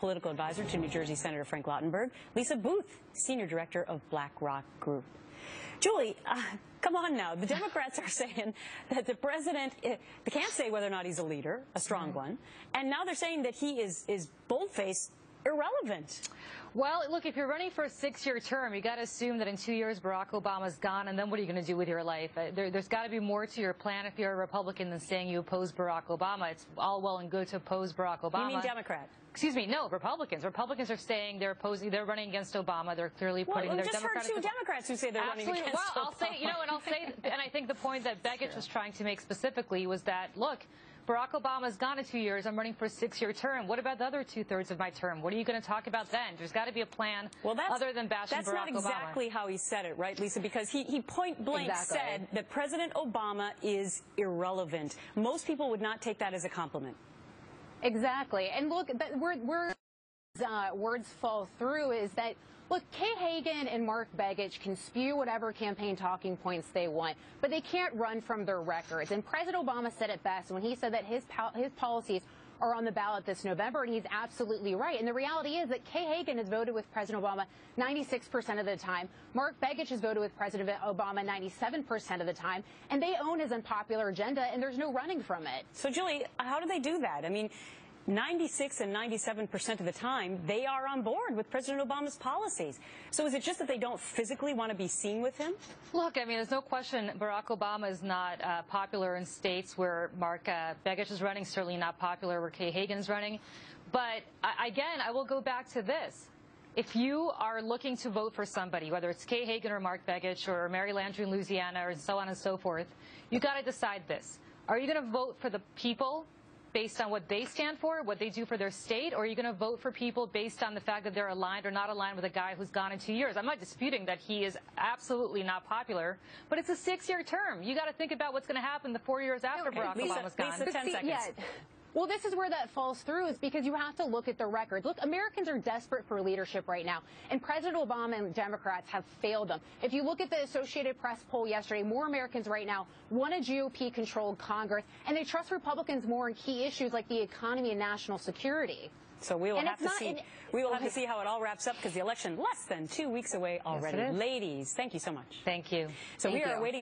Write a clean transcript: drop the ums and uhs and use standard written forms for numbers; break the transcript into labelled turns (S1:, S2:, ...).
S1: political advisor to New Jersey Senator Frank Lautenberg, Lisa Booth, senior director of BlackRock Group. Julie, come on now. The Democrats are saying that the president, they can't say whether or not he's a leader, a strong one, and now they're saying that he is bold-faced irrelevant.
S2: Well, look, if you're running for a 6-year term, you got to assume that in 2 years Barack Obama's gone, and then what are you going to do with your life? There's got to be more to your plan if you're a Republican than saying you oppose Barack Obama. It's all well and good to oppose Barack Obama.
S1: You mean Democrat?
S2: Excuse me, no, Republicans. Republicans are saying they're running against Obama. They're clearly putting their Democratic...
S1: Well, just heard two Democrats who say they're running against Obama.
S2: Well, I'll say, and I think the point that Begich was trying to make specifically was that, look, Barack Obama's gone in 2 years. I'm running for a 6-year term. What about the other 2/3 of my term? What are you going to talk about then? There's got to be a plan other than bashing Barack Obama.
S1: That's not exactly how he said it, right, Lisa? Because he point blank said that President Obama is irrelevant. Most people would not take that as a compliment.
S3: Exactly. And look, words fall through is that, look, Kay Hagan and Mark Begich can spew whatever campaign talking points they want, but they can't run from their records. And President Obama said it best when he said that his policies are on the ballot this November, and he's absolutely right. And the reality is that Kay Hagan has voted with President Obama 96% of the time. Mark Begich has voted with President Obama 97% of the time, and they own his unpopular agenda, and there's no running from it.
S1: So, Julie, how do they do that? I mean, 96 and 97% of the time, they are on board with President Obama's policies. So is it just that they don't physically want to be seen with him?
S2: Look, I mean, there's no question Barack Obama is not popular in states where Mark Begich is running, certainly not popular where Kay Hagan is running. But again, I will go back to this. If you are looking to vote for somebody, whether it's Kay Hagan or Mark Begich or Mary Landrieu in Louisiana or so on and so forth, you've got to decide this. Are you going to vote for the people based on what they stand for, what they do for their state, or are you going to vote for people based on the fact that they're aligned or not aligned with a guy who's gone in 2 years? I'm not disputing that he is absolutely not popular, but it's a 6-year term. You got to think about what's going to happen the 4 years after Barack Obama's gone.
S1: Lisa, 10 seconds.
S3: Yeah. Well, this is where that falls through, is because you have to look at the records. Look, Americans are desperate for leadership right now, and President Obama and Democrats have failed them. If you look at the Associated Press poll yesterday, more Americans right now want a GOP-controlled Congress, and they trust Republicans more in key issues like the economy and national security.
S1: So we will have to see. We will have to see how it all wraps up, because the election less than 2 weeks away already.
S2: Yes, it is.
S1: Ladies, thank you so much.
S2: Thank you.
S1: So we are waiting.